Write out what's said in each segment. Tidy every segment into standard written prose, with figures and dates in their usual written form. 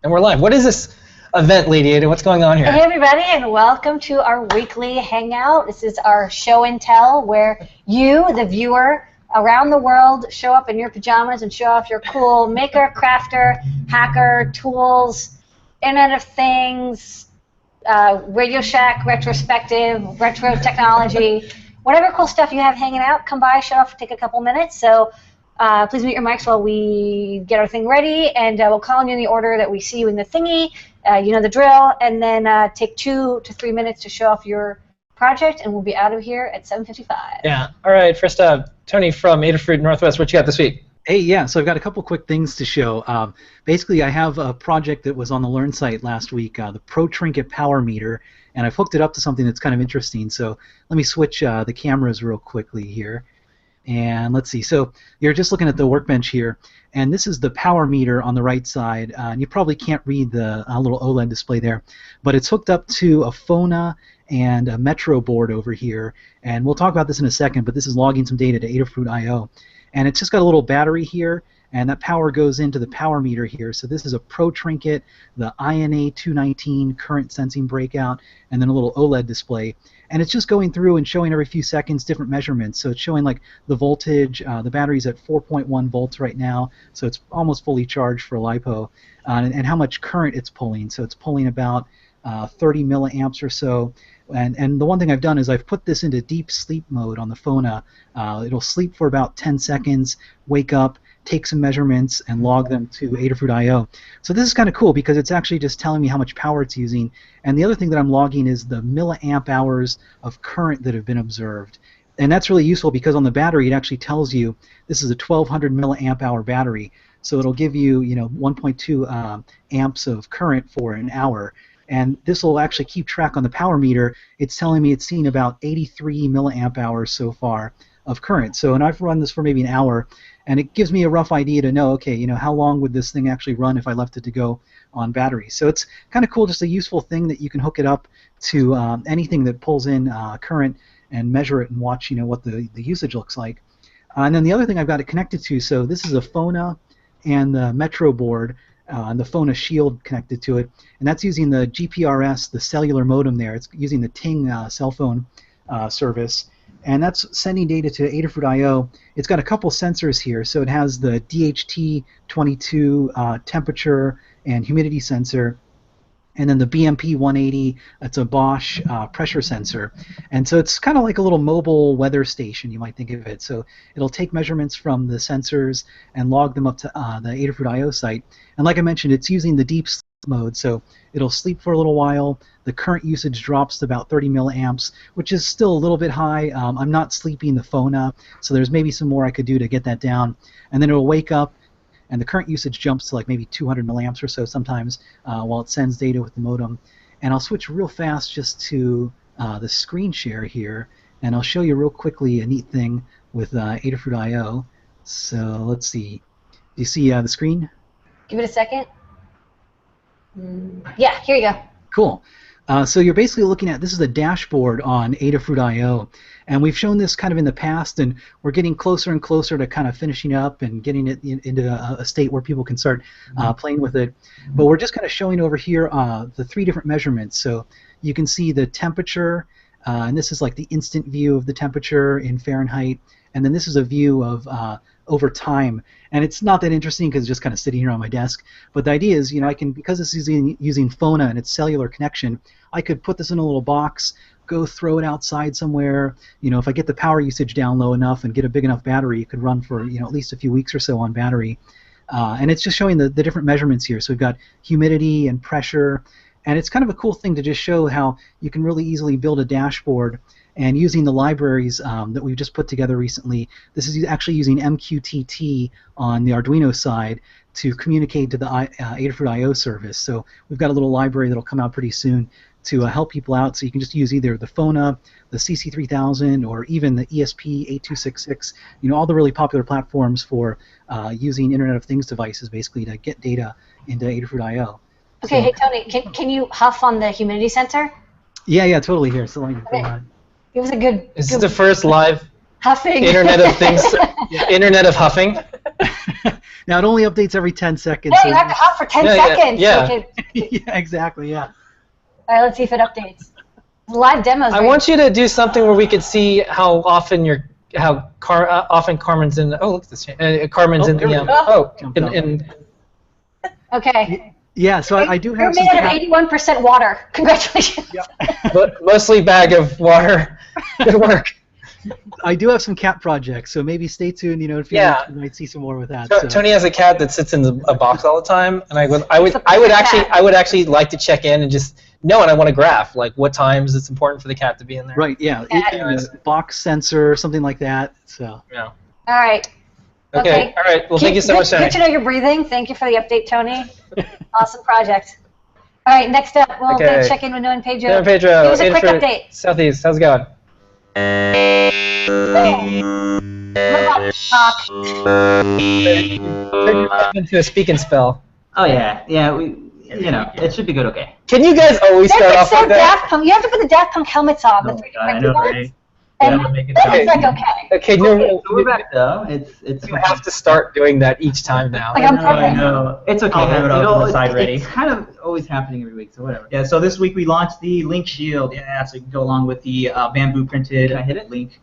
And we're live. What is this event, Lady Ada? What's going on here? Hey everybody, and welcome to our weekly hangout. This is our show and tell where you, the viewer, around the world show up in your pajamas and show off your cool maker, crafter, hacker, tools, Internet of Things, Radio Shack, retrospective, retro technology, whatever cool stuff you have hanging out, come by, show off, take a couple minutes. So please mute your mics while we get our thing ready, and we'll call on you in the order that we see you in the thingy. You know the drill, and then take 2 to 3 minutes to show off your project, and we'll be out of here at 7:55. Yeah. All right. First up, Tony from Adafruit Northwest. What you got this week? Hey, yeah, so I've got a couple quick things to show. Basically, I have a project that was on the Learn site last week, the Pro Trinket Power Meter, and I've hooked it up to something that's kind of interesting. So let me switch the cameras real quickly here. And let's see, so you're just looking at the workbench here, and this is the power meter on the right side. And you probably can't read the little OLED display there, but it's hooked up to a Fona and a Metro board over here, and we'll talk about this in a second, but this is logging some data to Adafruit I/O. And it's just got a little battery here, and that power goes into the power meter here. So this is a Pro Trinket, the INA 219 current sensing breakout, and then a little OLED display. And it's just going through and showing every few seconds different measurements. So it's showing like the voltage. The battery's at 4.1 volts right now, so it's almost fully charged for LiPo, and how much current it's pulling. So it's pulling about 30 milliamps or so. And the one thing I've done is I've put this into deep sleep mode on the Fona. It'll sleep for about 10 seconds, wake up, take some measurements, and log them to Adafruit I/O. So this is kind of cool because it's actually just telling me how much power it's using. And the other thing that I'm logging is the milliamp hours of current that have been observed. And that's really useful because on the battery it actually tells you this is a 1200 milliamp hour battery. So it'll give you, 1.2 amps of current for an hour. And this will actually keep track on the power meter. It's telling me it's seen about 83 milliamp hours so far of current. So, and I've run this for maybe an hour, and it gives me a rough idea to know, okay, how long would this thing actually run if I left it to go on battery. So it's kind of cool, just a useful thing that you can hook it up to anything that pulls in current and measure it and watch, what the usage looks like. And then the other thing I've got it connected to, so this is a Fona and the Metro board, and the Fona Shield connected to it, and that's using the GPRS, the cellular modem there. It's using the Ting cell phone service, and that's sending data to Adafruit I/O. It's got a couple sensors here, so it has the DHT22 temperature and humidity sensor, and then the BMP 180, that's a Bosch pressure sensor. And so it's kind of like a little mobile weather station, you might think of it. So it'll take measurements from the sensors and log them up to the Adafruit I/O site. And like I mentioned, it's using the deep sleep mode, so it'll sleep for a little while. The current usage drops to about 30 milliamps, which is still a little bit high. I'm not sleeping the Fona, so there's maybe some more I could do to get that down. And then it'll wake up, and the current usage jumps to like maybe 200 milliamps or so sometimes while it sends data with the modem. And I'll switch real fast just to the screen share here, and I'll show you real quickly a neat thing with Adafruit I/O. So let's see. Do you see the screen? Give it a second. Yeah, here you go. Cool. So you're basically looking at, this is a dashboard on Adafruit I/O, and we've shown this kind of in the past, and we're getting closer and closer to kind of finishing up and getting it into a state where people can start playing with it. But we're just kind of showing over here the 3 different measurements. So you can see the temperature, and this is like the instant view of the temperature in Fahrenheit, and then this is a view of over time. And it's not that interesting because it's just kind of sitting here on my desk. But the idea is, I can, because this is using Fona and its cellular connection, I could put this in a little box, go throw it outside somewhere. If I get the power usage down low enough and get a big enough battery, it could run for at least a few weeks or so on battery. And it's just showing the different measurements here. So we've got humidity and pressure. And it's kind of a cool thing to just show how you can really easily build a dashboard. And using the libraries that we've just put together recently, this is actually using MQTT on the Arduino side to communicate to the Adafruit I/O service. So we've got a little library that'll come out pretty soon to help people out. So you can just use either the Fona, the CC3000, or even the ESP8266. All the really popular platforms for using Internet of Things devices, basically, to get data into Adafruit I/O. Okay, so, hey Tony, can you huff on the humidity sensor? Yeah, totally. Here, so let me go on. It was a good. Is this the first live huffing Internet of Things, Internet of Huffing? Now it only updates every 10 seconds. No, so you have to hop for 10 Yeah, seconds. yeah. So yeah, exactly. Yeah. all right, let's see if it updates. Live demos. I want you to do something where we could see how often often Carmen's in. Oh, look at this. Carmen's in there we the. go. Okay. Yeah. So I do You're have some. made of 81% water. Congratulations. Mostly bag of water. Good work. I do have some cat projects, so maybe stay tuned. You know, if you might see some more with that. Tony has a cat that sits in a box all the time, and I would actually like to check in and just know, and I want to graph like what times it's important for the cat to be in there. Right. Yeah. Box sensor, something like that. So. Yeah. All right. Okay. All right. Well, thank you so much, Tony. Good to know you're breathing. Thank you for the update, Tony. Awesome project. All right. Next up, we'll check in with Noah and Pedro. Noah and Pedro. Give us a quick update. Southeast. How's it going? Robot talk. Turn yourself into a speak and spell. Oh yeah. It should be good. Okay. Can you guys always start off like that? Daft Punk. You have to put the Daft Punk helmets on. Oh, The 3D God, I printed know, ones. right? And Yeah, that's like okay. Okay, no, So we're back though. It's you have to start doing that each time now. Like I'm I perfect. know. It's okay. I'll have it on the side ready. It's kind of always happening every week, so whatever. Yeah, so this week we launched the Link Shield. Yeah, so you can go along with the bamboo printed Can I hit it? Link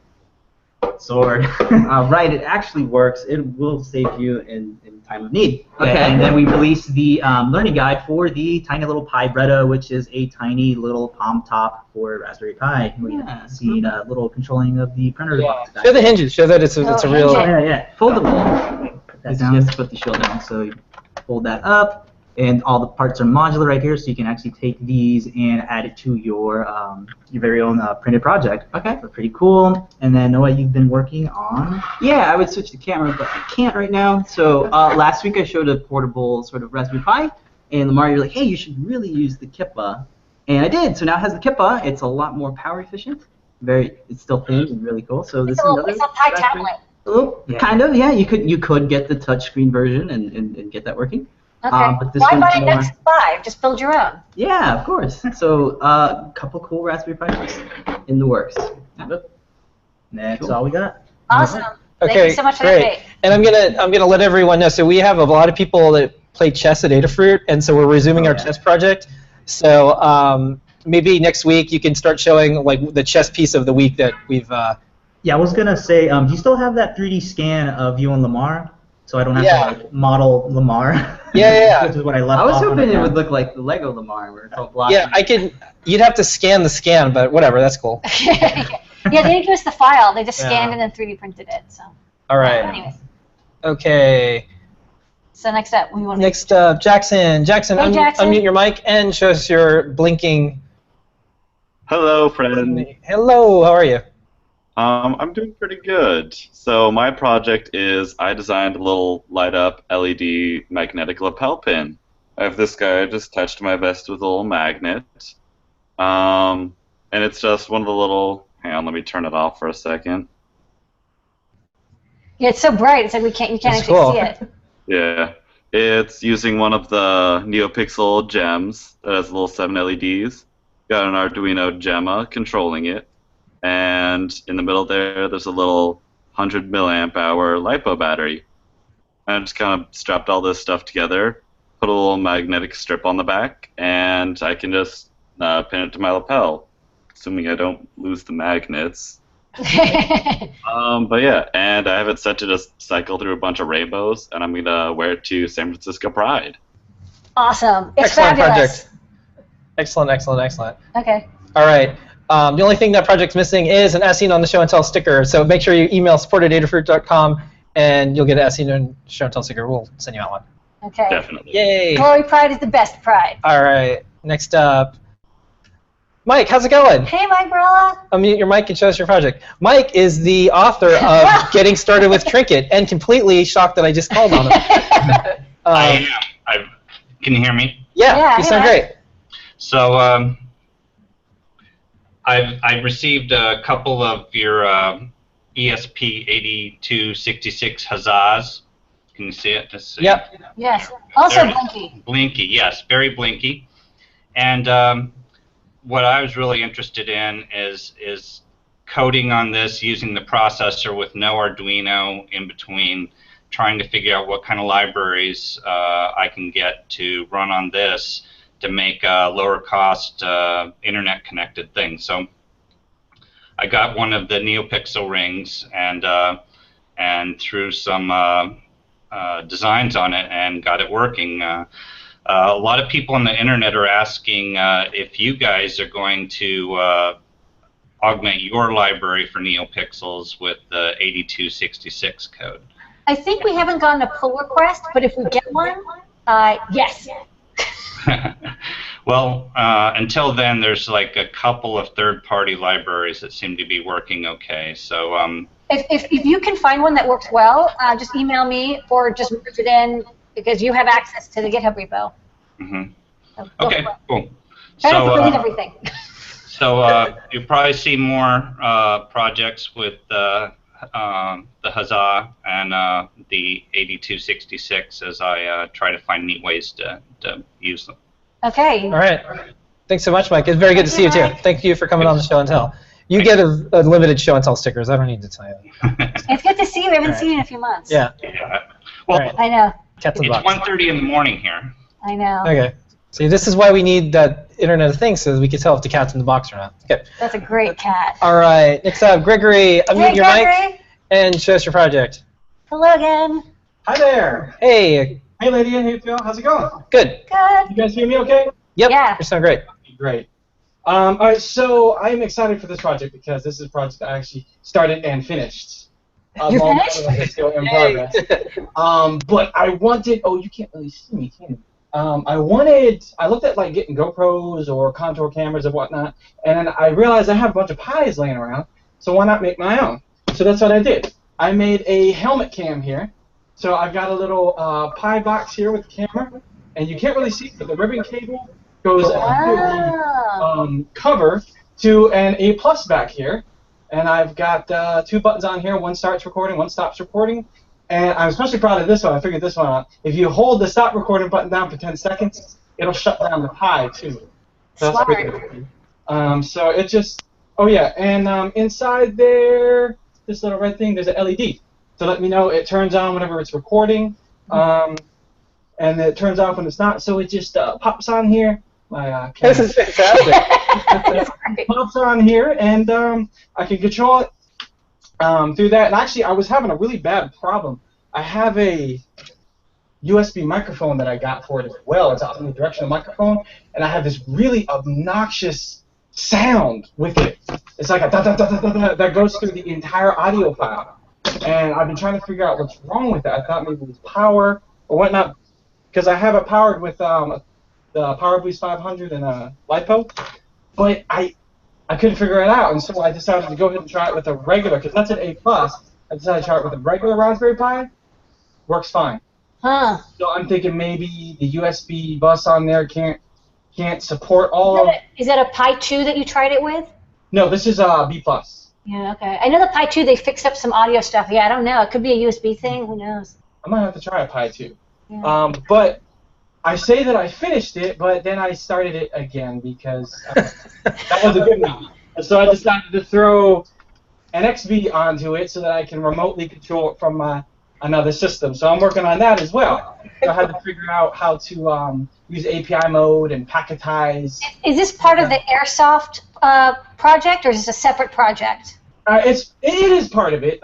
sword. Right, it actually works. It will save you in time of need. Okay, and then we released the learning guide for the tiny little Pi Bretta, which is a tiny little palm top for Raspberry Pi. We see a little controlling of the printer. Show the hinges. Show that it's a real. Yeah. Foldable. That's just put the shield down. So you fold that up, and all the parts are modular right here, so you can actually take these and add it to your very own printed project. Okay. So pretty cool. And then Noah, you've been working on. Yeah, I would switch the camera, but I can't right now. So last week I showed a portable sort of Raspberry Pi, and Lamar, you're like, hey, you should really use the Kippa. And I did. So now it has the Kippa. It's a lot more power efficient. It's still thin and really cool. So this is another. It's a Pi tablet. Oh, kind of, yeah. You could get the touchscreen version and get that working. Okay. But this Why one's buy an more- X5? Just build your own. Yeah, of course. So a couple cool Raspberry Pis in the works. That's all we got. Awesome. Okay, Thank you so much for great. the update. And I'm gonna let everyone know. So we have a lot of people that play chess at Adafruit, and so we're resuming our chess project. So maybe next week you can start showing like the chess piece of the week that we've. Yeah, I was gonna say, do you still have that 3D scan of you and Lamar? So I don't have to like, model Lamar. Yeah. Which is what I left. I was off on hoping the it would front. look like the Lego Lamar, where it's all blocky. Yeah, I could. You'd have to scan the scan, but whatever. That's cool. Yeah, they didn't give us the file. They just scanned and then 3D printed it. So. All right. Anyways. Okay. So next up, we want. Next up, Jackson. Jackson, Hey, Jackson. unmute your mic and show us your blinking. Hello, friend. Hello. How are you? I'm doing pretty good. So my project is I designed a little light-up LED magnetic lapel pin. I have this guy I just touched my vest with a little magnet. And it's just one of the little... Hang on, let me turn it off for a second. Yeah, it's so bright. It's like you can't It's actually cool. see it. Yeah. It's using one of the NeoPixel gems that has little 7 LEDs. Got an Arduino Gemma controlling it. And in the middle there's a little 100 milliamp hour LiPo battery. And I just kind of strapped all this stuff together, put a little magnetic strip on the back, and I can just pin it to my lapel, assuming I don't lose the magnets. But yeah, and I have it set to just cycle through a bunch of rainbows, and I'm going to wear it to San Francisco Pride. Awesome. It's Excellent fabulous. project. Excellent. Okay. All right. The only thing that project's missing is an As Seen on the Show and Tell sticker. So make sure you email support@adafruit.com and you'll get an As Seen on the Show and Tell sticker. We'll send you out one. Okay. Definitely. Yay. Glory Pride is the best pride. All right. Next up, Mike. How's it going? Hey, Mike Barella. Unmute your mic and show us your project. Mike is the author of Getting Started with Trinket and completely shocked that I just called on him. I am. Can you hear me? Yeah, you sound Mike. great. So I've received a couple of your ESP8266 huzzahs. Can you see it? Let's see. Yep. Yes. Also There it is. Blinky. Blinky, yes, very blinky. And what I was really interested in is coding on this using the processor with no Arduino in between trying to figure out what kind of libraries I can get to run on this to make a lower cost internet connected thing. So I got one of the NeoPixel rings and threw some designs on it and got it working. A lot of people on the internet are asking if you guys are going to augment your library for NeoPixels with the 8266 code. I think we haven't gotten a pull request, but if we get one, yes. Well, until then, there's like a couple of third-party libraries that seem to be working okay. So if you can find one that works well, just email me or just merge it in because you have access to the GitHub repo. Mm-hmm. So okay, cool. Try not to delete everything. So you'll probably see more projects with the Huzzah and the 8266 as I try to find neat ways to use them. Okay. All right. Thanks so much, Mike. It's very good to see you, too. Thank you for coming on the show and tell. You get a limited show and tell stickers. I don't need to tell you. It's good to see you. We haven't seen you in a few months. Yeah. Well, I know. It's 1:30 in the morning here. I know. Okay. See, this is why we need that Internet of Things so that we can tell if the cat's in the box or not. Okay. That's a great cat. All right. Next up, Gregory, unmute your mic and show us your project. Hello again. Hi there. Hey. Hey, Lydia. Hey, Phil. How's it going? Good. Good. You guys hear me okay? Yep. Yeah. You sound great. Great. All right, so I'm excited for this project because this is a project I actually started and finished. You finished? It's still in progress. But I wanted, oh, you can't really see me, can you? I looked at like getting GoPros or contour cameras and whatnot, and I realized I have a bunch of pies laying around, so why not make my own? So that's what I did. I made a helmet cam here. So I've got a little pie box here with the camera, and you can't really see it, but the ribbon cable goes under the cover to an A+ back here. And I've got 2 buttons on here. One starts recording, one stops recording. And I'm especially proud of this one. I figured this one out. If you hold the stop recording button down for 10 seconds, it'll shut down the pie, too. That's pretty cool. So it just, oh yeah, and inside there, this little red thing, there's an LED. To let me know it turns on whenever it's recording, and it turns off when it's not. So it just pops on here. My this is fantastic. It pops on here, and I can control it through that. And actually, I was having a really bad problem. I have a USB microphone that I got for it as well. It's an omnidirectional microphone, and I have this really obnoxious sound with it. It's like a da da da da da that goes through the entire audio file. And I've been trying to figure out what's wrong with it. I thought maybe it was power or whatnot, because I have it powered with the PowerBoost 500 and a LiPo, but I couldn't figure it out, and so I decided to go ahead and try it with a regular, because that's an A+. I decided to try it with a regular Raspberry Pi. Works fine. Huh. So I'm thinking maybe the USB bus on there can't support all. Is that a Pi 2 that you tried it with? No, this is B+. Yeah, okay. I know the Pi 2, they fixed up some audio stuff. Yeah, I don't know. It could be a USB thing. Who knows? I might have to try a Pi 2. Yeah. But I say that I finished it, but then I started it again because that wasn't good enough. And so I decided to throw an XB onto it so that I can remotely control it from another system. So I'm working on that as well. So I had to figure out how to use API mode and packetize. Is this part of the Airsoft project, or is this a separate project? It is part of it.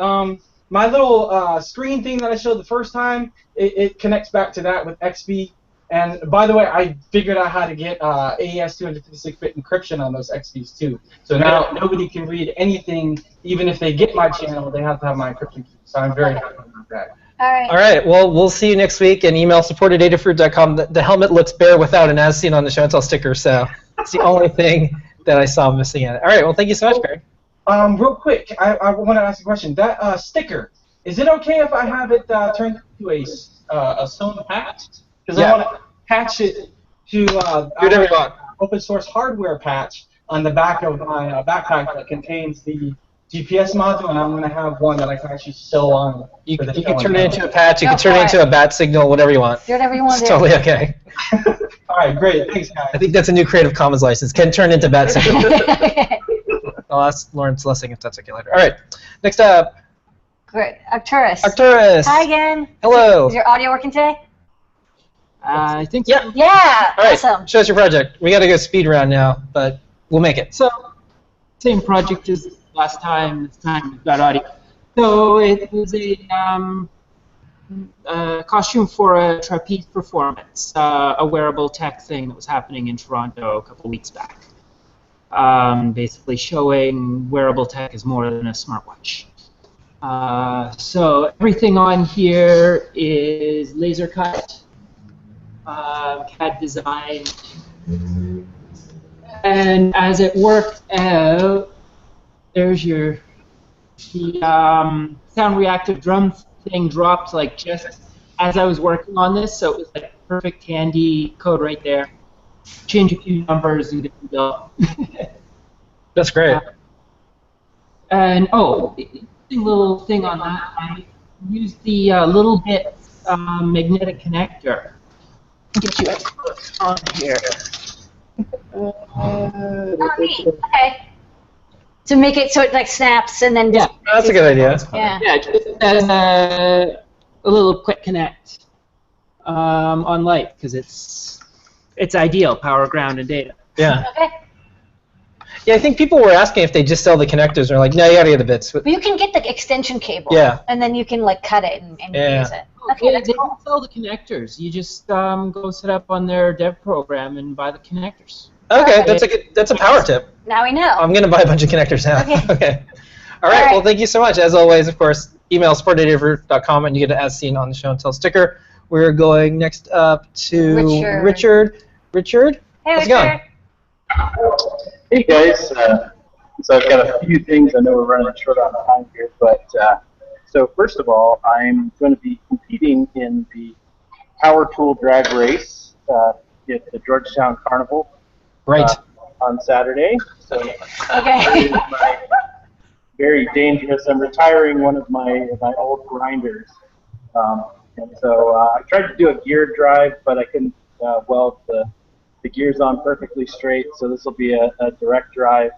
My little screen thing that I showed the first time, it connects back to that with XB. And by the way, I figured out how to get AES 256-bit encryption on those XBs too. So now nobody can read anything, even if they get my channel, they have to have my encryption key. So I'm very happy about that. All right. All right. Well, we'll see you next week, and email support@adafruit.com. The helmet looks bare without an as seen on the show and tell sticker, so it's the only thing that I saw missing in it. All right. Well, thank you so much, Barry. Real quick, I want to ask a question. That sticker, is it okay if I have it turned into a sewn patch? Because I want to patch it to open source hardware patch on the back of my backpack that contains the GPS module, and I'm going to have one that I can actually sew on. You can turn it into a patch. You can turn it into a bat signal, whatever you want. Do whatever you want to It's do. totally okay. All right, great. Thanks, guys. I think that's a new Creative Commons license. Can turn into bat signal. I'll ask Lawrence Lessing if that's okay later. All right. Next up, Great. Arcturus. Arcturus. Hi again. Hello. Is your audio working today? I think Yeah. Yeah. All right. Awesome. Show us your project. We got to go speed round now, but we'll make it. so. Same project as last time. This time we've got audio. So it was a costume for a trapeze performance, a wearable tech thing that was happening in Toronto a couple weeks back. Basically showing wearable tech is more than a smartwatch. So everything on here is laser cut, CAD designed, and as it worked out, there's the sound reactive drum thing dropped like just as I was working on this, so it was like perfect handy code right there. Change a few numbers and get the bill. That's great. And interesting little thing on that, I used the little bit magnetic connector. Get you on here. Neat. Okay. To make it so it like snaps and then. Yeah, That's a good idea. Yeah. Yeah, just as a little quick connect on light because it's ideal, power, ground, and data. Yeah. Okay. Yeah, I think people were asking if they just sell the connectors. They're like, no, you gotta get the bits. But you can get the extension cable. Yeah. And then you can like cut it and Yeah. use it. Okay, that's they cool. don't sell the connectors. You just go set up on their dev program and buy the connectors. Okay, that's a power tip. Now we know. I'm gonna buy a bunch of connectors now. Okay. Okay. All right. Well, thank you so much. As always, of course, email support@adafruit.com and you get an as seen on the show and tell sticker. We're going next up to Richard. Richard? Hey, How's it going? Hey guys, so I've got a few things. I know we're running short on time here, but so first of all, I'm going to be competing in the Power Tool Drag Race at the Georgetown Carnival on Saturday. So Okay. very dangerous. I'm retiring one of my old grinders, and so I tried to do a gear drive, but I couldn't weld the gears on perfectly straight, so this will be a direct drive,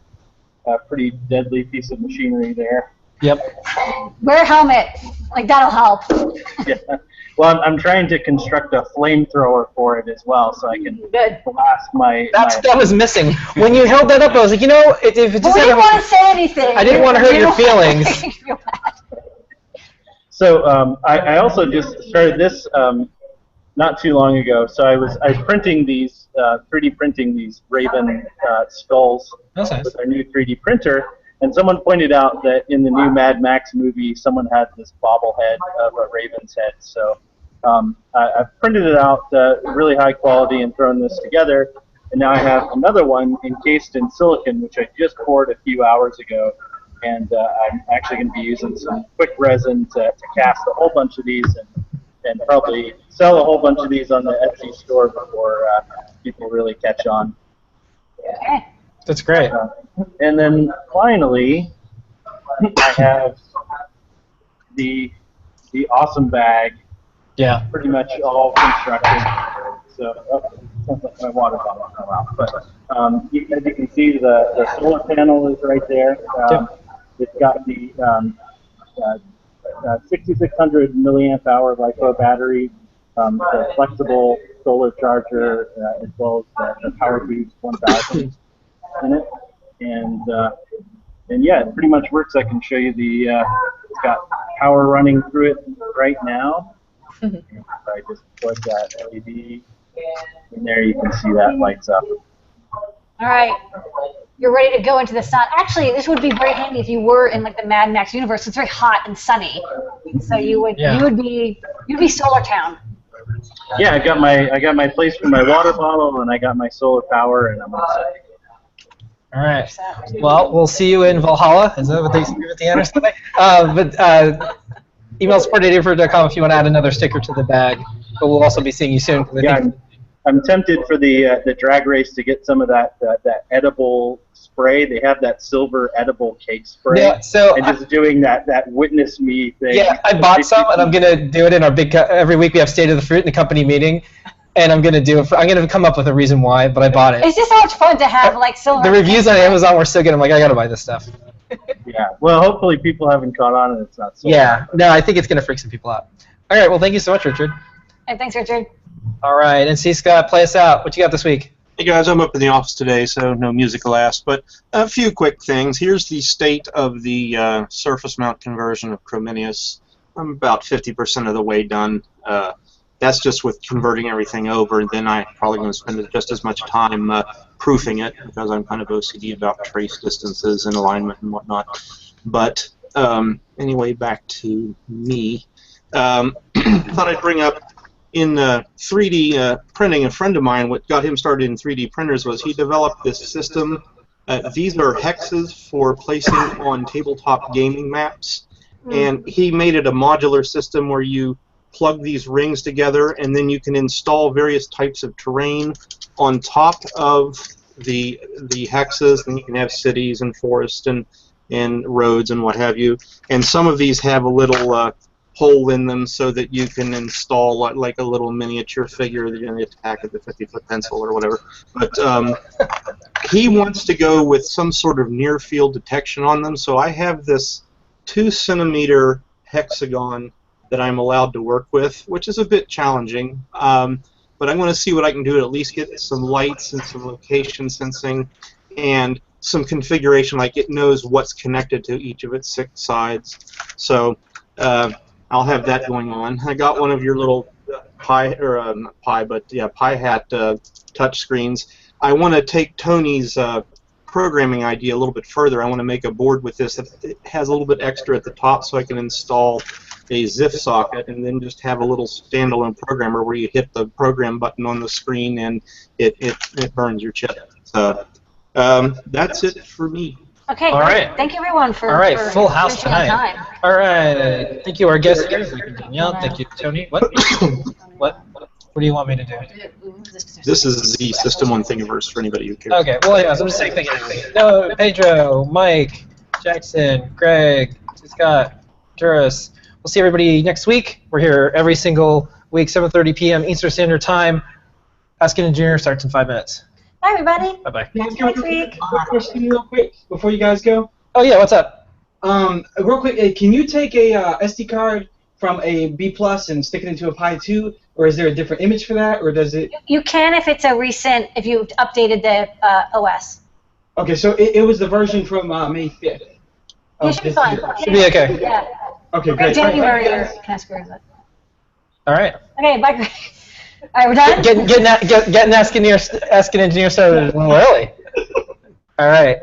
a pretty deadly piece of machinery there. Yep. Wear a helmet. Like that'll help. Yeah. Well, I'm trying to construct a flamethrower for it as well, so I can blast my. That was missing. When you held that up, I was like, you know, if it just We had didn't want to say anything. I didn't want to hurt your feelings. So I also just started this not too long ago. So I was printing these 3D printing these Raven skulls That's nice. with our new 3D printer, and someone pointed out that in the new Mad Max movie, someone had this bobblehead of a Raven's head. So I've printed it out really high quality and thrown this together, and now I have another one encased in silicon, which I just poured a few hours ago. And I'm actually going to be using some quick resin to cast a whole bunch of these and probably sell a whole bunch of these on the Etsy store before people really catch on. Okay. That's great. And then finally, I have the awesome bag. Yeah. Pretty much all constructed. So sounds like my water bottle fell out. But as you can see, the solar panel is right there. It's got the 6600 milliamp hour LiPo battery, the flexible solar charger, as well as the Power Boost 1000 in it. And yeah, it pretty much works. I can show you it's got power running through it right now. If I just plug that LED in there, you can see that lights up. All right. You're ready to go into the sun. Actually, this would be very handy if you were in like the Mad Max universe. It's very hot and sunny, so you'd be Solar Town. Yeah, I got my place for my water bottle, and I got my solar power, and I'm all set. All right. Well, we'll see you in Valhalla. Is that what they say at the end or something? Email support@adafruit.com if you want to add another sticker to the bag. But we'll also be seeing you soon. Yeah, I'm tempted for the drag race to get some of that edible spray. They have that silver edible cake spray. Yeah, so and just doing that witness me thing. Yeah, I bought some, and I'm gonna do it in our big. Every week we have State of the Fruit in the company meeting, and I'm gonna do it. I'm gonna come up with a reason why, but I bought it. It's just so much fun to have like silver. The reviews on Amazon were so good. I'm like, I gotta buy this stuff. Yeah. Well, hopefully people haven't caught on and it's not so. Yeah. No, I think it's gonna freak some people out. All right. Well, thank you so much, Richard. Hey, thanks, Richard. All right. And C. Scott, play us out. What you got this week? Hey guys, I'm up in the office today, so no music last, but a few quick things. Here's the state of the surface mount conversion of Chrominius. I'm about 50% of the way done. That's just with converting everything over. Then I'm probably going to spend just as much time proofing it, because I'm kind of OCD about trace distances and alignment and whatnot. But anyway, back to me. Thought I'd bring up, in 3D printing, a friend of mine, what got him started in 3D printers was he developed this system. These are hexes for placing on tabletop gaming maps. And he made it a modular system where you plug these rings together, and then you can install various types of terrain on top of the hexes. And you can have cities and forests and roads and what have you. And some of these have a little hole in them so that you can install like a little miniature figure that you're going to attack with a 50-foot pencil or whatever. But he wants to go with some sort of near field detection on them, so I have this 2-centimeter hexagon that I'm allowed to work with, which is a bit challenging. But I'm going to see what I can do to at least get some lights and some location sensing and some configuration, like it knows what's connected to each of its 6 sides. So I'll have that going on. I got one of your little Pi Hat touch screens. I want to take Tony's programming idea a little bit further. I want to make a board with this that has a little bit extra at the top, so I can install a ZIF socket and then just have a little standalone programmer where you hit the program button on the screen and it burns your chip. So that's it for me. Okay, All right. Thank you, everyone, for All right, for full house finishing on tonight. time. All right. Thank you, our guest here. Thank you, Danielle. Thank you, Tony. What? What do you want me to do? This is the System 1 Thingiverse for anybody who cares. Okay, well, anyways, I'm just saying thank you. No, Pedro, Mike, Jackson, Greg, Scott, Juris. We'll see everybody next week. We're here every single week, 7:30 p.m. Eastern Standard Time. Ask an Engineer starts in 5 minutes. Bye, everybody. Bye-bye. Next week. Quick question real quick before you guys go. Oh, yeah, what's up? Real quick, can you take a SD card from a B+ and stick it into a Pi 2, or is there a different image for that, or does it? You can if it's a recent, if you updated the OS. Okay, so it was the version from May 5th. You should be fine. Should be okay. Yeah. Okay, great. January or can I screw it? All right. Okay, bye, Greg. All right, we're done? Getting Ask an Engineer started a little early. All right.